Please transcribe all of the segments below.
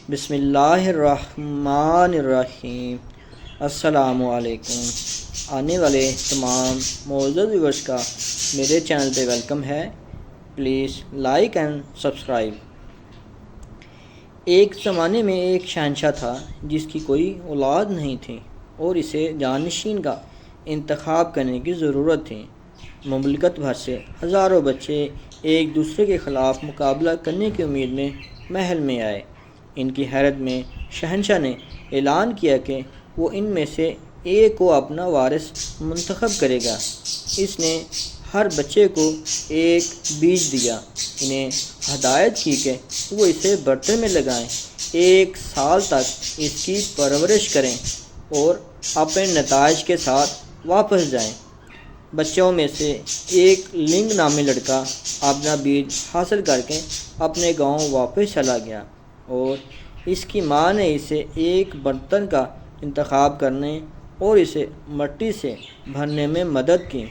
بسم اللہ الرحمن الرحیم۔ السلام علیکم۔ آنے والے تمام معزز ویورز کا میرے چینل پہ ویلکم ہے۔ Please like and subscribe. ایک زمانے میں ایک شہنشاہ تھا جس کی کوئی اولاد نہیں تھی اور اسے جانشین کا انتخاب کرنے کی ضرورت تھی۔ مملکت بھر سے ہزاروں بچے ایک دوسرے کے خلاف مقابلہ کرنے کی امید میں محل میں آئے۔ ان کی حیرت میں شہنشاہ نے اعلان کیا کہ وہ ان میں سے ایک کو اپنا وارث منتخب کرے گا۔ اس نے ہر بچے کو ایک بیج دیا، انہیں ہدایت کی کہ وہ اسے برتن میں لگائیں، 1 سال تک اس کی پرورش کریں اور اپنے نتائج کے ساتھ واپس جائیں۔ بچوں میں سے ایک لنگ نامی لڑکا اپنا بیج حاصل کر کے اپنے گاؤں واپس چلا گیا اور اس کی ماں نے اسے ایک برتن کا انتخاب کرنے اور اسے مٹی سے بھرنے میں مدد کی۔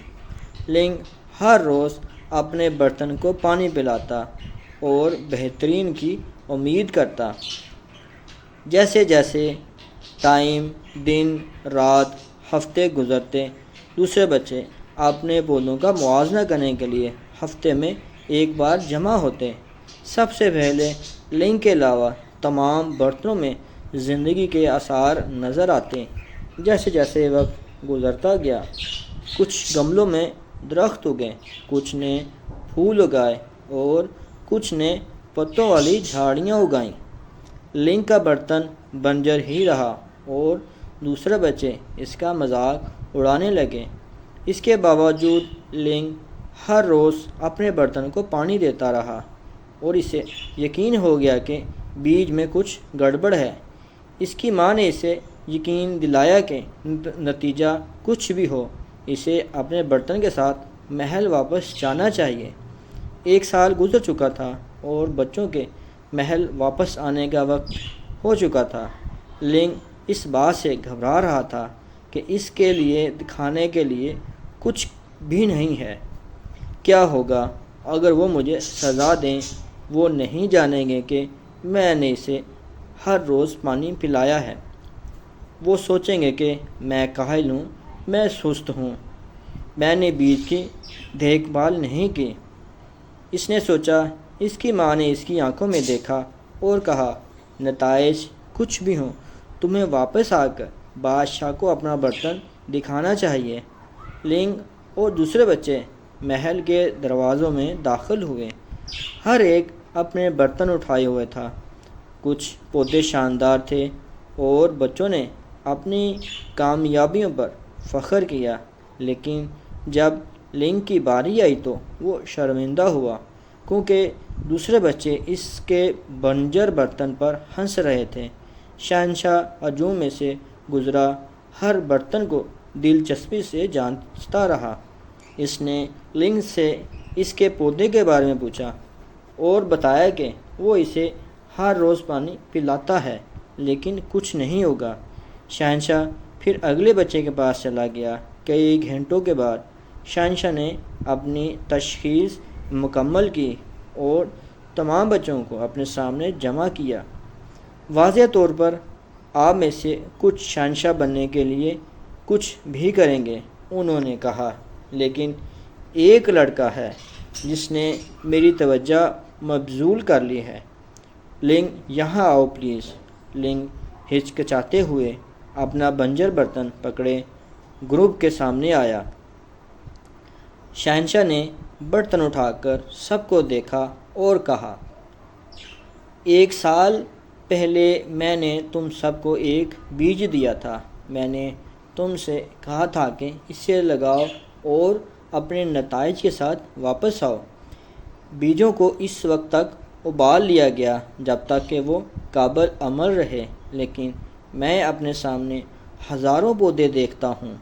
لنگ ہر روز اپنے برتن کو پانی پلاتا اور بہترین کی امید کرتا۔ جیسے جیسے ٹائم، دن، رات، ہفتے گزرتے، دوسرے بچے اپنے پودوں کا موازنہ کرنے کے لیے ہفتے میں ایک بار جمع ہوتے۔ سب سے پہلے لنگ کے علاوہ تمام برتنوں میں زندگی کے آثار نظر آتے۔ جیسے جیسے وقت گزرتا گیا، کچھ گملوں میں درخت اگے، کچھ نے پھول اگائے اور کچھ نے پتوں والی جھاڑیاں اگائیں۔ لنگ کا برتن بنجر ہی رہا اور دوسرے بچے اس کا مذاق اڑانے لگے۔ اس کے باوجود لنگ ہر روز اپنے برتن کو پانی دیتا رہا اور اسے یقین ہو گیا کہ بیج میں کچھ گڑبڑ ہے۔ اس کی ماں نے اسے یقین دلایا کہ نتیجہ کچھ بھی ہو، اسے اپنے برتن کے ساتھ محل واپس جانا چاہیے۔ 1 سال گزر چکا تھا اور بچوں کے محل واپس آنے کا وقت ہو چکا تھا۔ لنگ اس بات سے گھبرا رہا تھا کہ اس کے لیے دکھانے کے لیے کچھ بھی نہیں ہے۔ کیا ہوگا اگر وہ مجھے سزا دیں؟ وہ نہیں جانیں گے کہ میں نے اسے ہر روز پانی پلایا ہے۔ وہ سوچیں گے کہ میں کاہل ہوں، میں سست ہوں، میں نے بیج کی دیکھ بھال نہیں کی۔ اس نے سوچا۔ اس کی ماں نے اس کی آنکھوں میں دیکھا اور کہا، نتائج کچھ بھی ہوں، تمہیں واپس آ کر بادشاہ کو اپنا برتن دکھانا چاہیے۔ لنگ اور دوسرے بچے محل کے دروازوں میں داخل ہوئے۔ ہر ایک اپنے برتن اٹھائے ہوئے تھا۔ کچھ پودے شاندار تھے اور بچوں نے اپنی کامیابیوں پر فخر کیا، لیکن جب لنگ کی باری آئی تو وہ شرمندہ ہوا کیونکہ دوسرے بچے اس کے بنجر برتن پر ہنس رہے تھے۔ شہنشاہ ہجوم میں سے گزرا، ہر برتن کو دلچسپی سے جانچتا رہا۔ اس نے لنگ سے اس کے پودے کے بارے میں پوچھا اور بتایا کہ وہ اسے ہر روز پانی پلاتا ہے، لیکن کچھ نہیں ہوگا۔ شہنشاہ پھر اگلے بچے کے پاس چلا گیا۔ کئی گھنٹوں کے بعد شہنشاہ نے اپنی تشخیص مکمل کی اور تمام بچوں کو اپنے سامنے جمع کیا۔ واضح طور پر آپ میں سے کچھ شہنشاہ بننے کے لیے کچھ بھی کریں گے، انہوں نے کہا، لیکن ایک لڑکا ہے جس نے میری توجہ مبذول کر لی ہے۔ لنگ یہاں آؤ پلیز۔ لنگ ہچکچاتے ہوئے اپنا بنجر برتن پکڑے گروپ کے سامنے آیا۔ شہنشاہ نے برتن اٹھا کر سب کو دیکھا اور کہا، 1 سال پہلے میں نے تم سب کو ایک بیج دیا تھا۔ میں نے تم سے کہا تھا کہ اسے لگاؤ اور اپنے نتائج کے ساتھ واپس آؤ۔ بیجوں کو اس وقت تک ابال لیا گیا جب تک کہ وہ قابل عمل رہے، لیکن میں اپنے سامنے ہزاروں پودے دیکھتا ہوں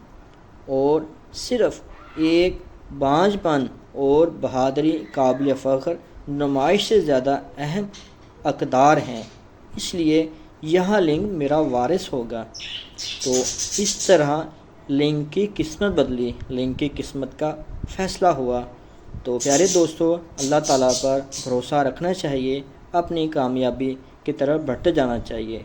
اور صرف ایک بانجھ پن اور بہادری قابل فخر نمائش سے زیادہ اہم اقدار ہیں، اس لیے یہاں لنگ میرا وارث ہوگا۔ تو اس طرح لنگ کی قسمت بدلی، لنگ کی قسمت کا فیصلہ ہوا۔ تو پیارے دوستو، اللہ تعالیٰ پر بھروسہ رکھنا چاہیے، اپنی کامیابی کی طرف بڑھتے جانا چاہیے۔